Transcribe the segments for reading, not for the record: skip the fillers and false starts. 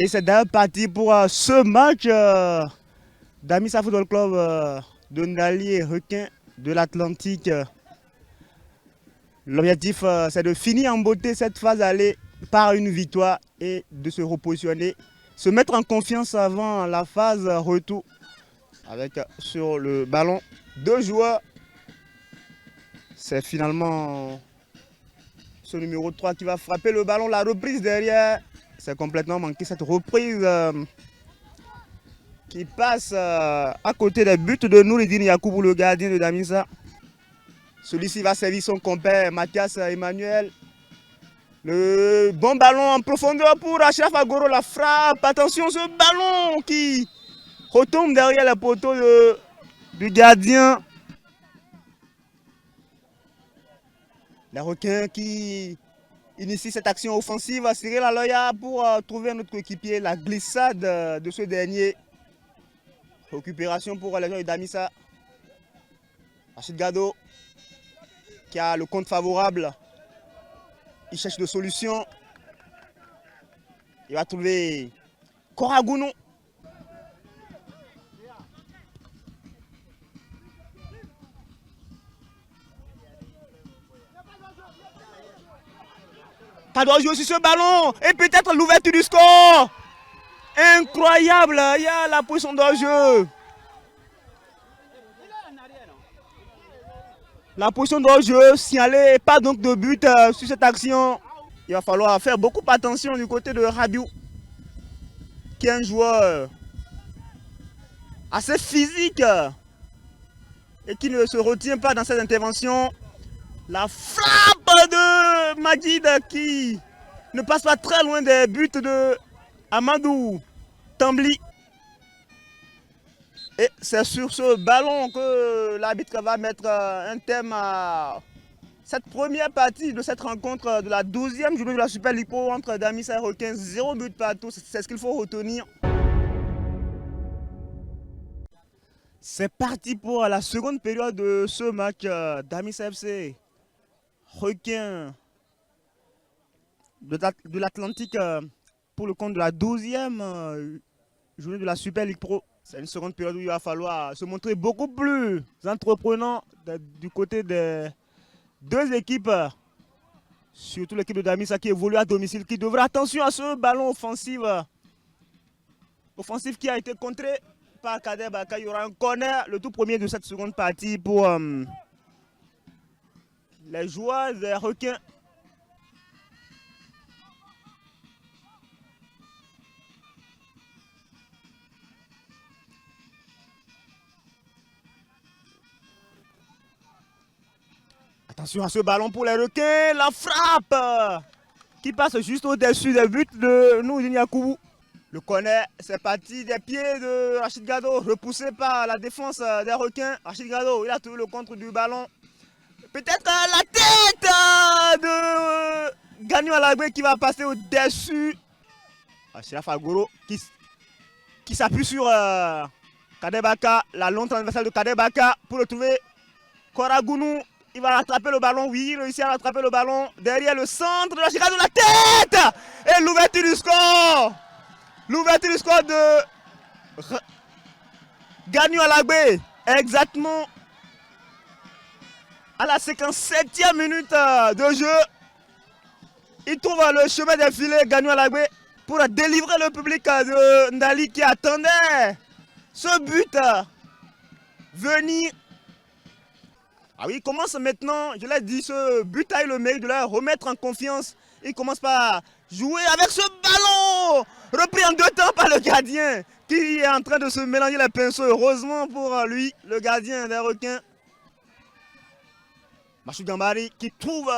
Et c'est d'ailleurs parti pour ce match d'Amissa Football Club de Ndali et Requin de l'Atlantique. L'objectif, c'est de finir en beauté cette phase aller par une victoire et de se repositionner, se mettre en confiance avant la phase retour. Avec sur le ballon deux joueurs. C'est finalement ce numéro 3 qui va frapper le ballon. La reprise derrière, c'est complètement manqué cette reprise qui passe à côté des buts de Nouridine Yakoubou, le gardien de Damissa. Celui-ci va servir son compère Mathias Emmanuel. Le bon ballon en profondeur pour Achraf Agoro, la frappe. Attention, ce ballon qui retombe derrière les poteaux du gardien. Les requins qui initie cette action offensive. Cyril Aloya pour trouver un autre coéquipier. La glissade de ce dernier. Récupération pour les gens de Damissa. Rachid Gado qui a le compte favorable. Il cherche des solutions. Il va trouver Koragounou. Pas de jouer sur ce ballon. Et peut-être l'ouverture du score. Incroyable. Il y a la position de jeu. La position de jeu signalée. Pas donc de but sur cette action. Il va falloir faire beaucoup attention du côté de Rabiou, qui est un joueur assez physique et qui ne se retient pas dans cette intervention. La frappe de Majid qui ne passe pas très loin des buts de Amadou Tambli. Et c'est sur ce ballon que l'arbitre va mettre un thème à cette première partie de cette rencontre de la 12e journée de la Super League Pro entre Damissa et Requin. 0 but partout, c'est ce qu'il faut retenir. C'est parti pour la seconde période de ce match. Damissa FC, Requin de l'Atlantique pour le compte de la 12e journée de la Super League Pro. C'est une seconde période où il va falloir se montrer beaucoup plus entreprenant du côté des deux équipes. Surtout l'équipe de Damissa qui évolue à domicile, qui devra attention à ce ballon offensif. Offensif qui a été contré par Kader Baka. Il y aura un corner, le tout premier de cette seconde partie pour les joueurs des Requins. Attention à ce ballon pour les Requins. La frappe qui passe juste au-dessus des buts de Nouridine Yakoubou. Le corner, c'est parti des pieds de Rachid Gado, repoussé par la défense des Requins. Rachid Gado, il a trouvé le contre du ballon. Peut-être la tête de Gagnon Alagbe qui va passer au-dessus. Achraf Agoro qui s'appuie sur Kader Baka, la longue transversale de Kader Baka pour le trouver. Koragounou, il va rattraper le ballon, oui, il réussit à rattraper le ballon. Derrière le centre de la Chicago, la tête. Et l'ouverture du score. L'ouverture du score de Gagnon Alagbe, exactement à la 57e minute de jeu. Il trouve le chemin des filets, Gagnon Alagbe, pour délivrer le public de Ndali qui attendait ce but venir. Ah oui, il commence maintenant, je l'ai dit, ce but a eu le mérite de leur remettre en confiance. Il commence par jouer avec ce ballon, repris en deux temps par le gardien, qui est en train de se mélanger les pinceaux. Heureusement pour lui, le gardien des Requins. Machou Gambari qui trouve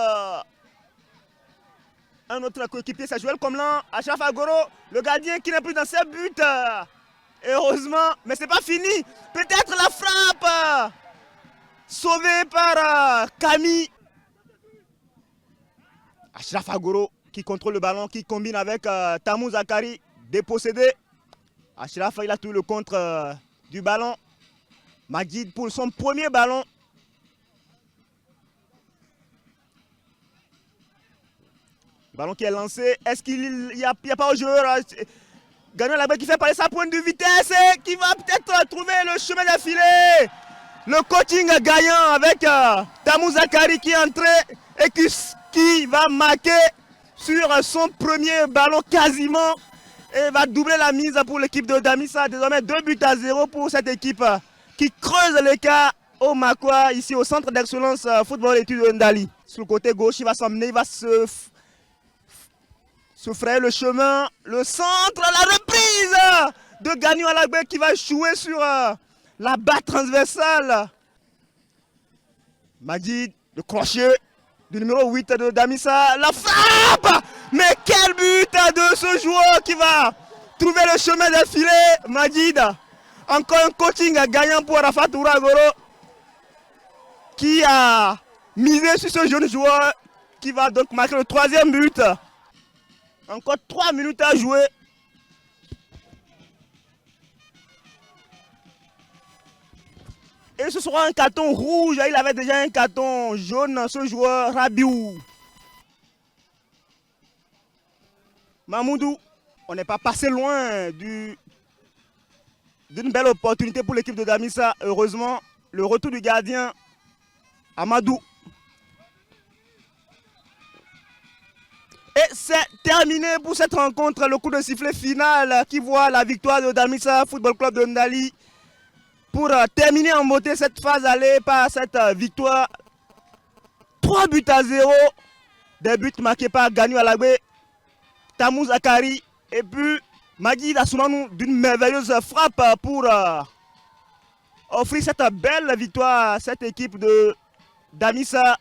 un autre coéquipier, c'est Joël Komlan, Achraf Agoro, le gardien qui n'est plus dans ses buts. Heureusement, mais c'est pas fini. Peut-être la frappe sauvée par Camille. Achraf Agoro qui contrôle le ballon, qui combine avec Tamou Zakari, dépossédé. Achraf, il a tout le contre du ballon. Majid pour son premier ballon. Le ballon qui est lancé. Est-ce qu'il n'y a pas au joueur Gagnon Alagbe qui fait parler sa pointe de vitesse et qui va peut-être trouver le chemin d'affilée. Le coaching gagnant avec Tamou Zakari qui est entré et qui va marquer sur son premier ballon quasiment et va doubler la mise pour l'équipe de Damissa. Désormais 2-0 pour cette équipe qui creuse l'écart au Makwa, ici au centre d'excellence football études de Ndali. Sur le côté gauche, il va s'emmener, il va se frayer le chemin, le centre, la reprise de Gagnon Alagbe qui va jouer sur la barre transversale. Majid, le crochet du numéro 8 de Damissa, la frappe. Mais quel but de ce joueur qui va trouver le chemin d'affilée. Majid, encore un coaching gagnant pour Arafat Ouragoro qui a misé sur ce jeune joueur qui va donc marquer le 3e but. Encore 3 minutes à jouer. Et ce sera un carton rouge. Il avait déjà un carton jaune, ce joueur Rabiou. Mamoudou, on n'est pas passé loin d'une belle opportunité pour l'équipe de Damissa. Heureusement, le retour du gardien Amadou. Et c'est terminé pour cette rencontre, le coup de sifflet final qui voit la victoire de Damissa Football Club de Ndali pour terminer en beauté cette phase allée par cette victoire 3-0. Des buts marqués par Gagnon Alagbe, Tamou Zakari et puis Majid Assoumanou d'une merveilleuse frappe pour offrir cette belle victoire à cette équipe de Damissa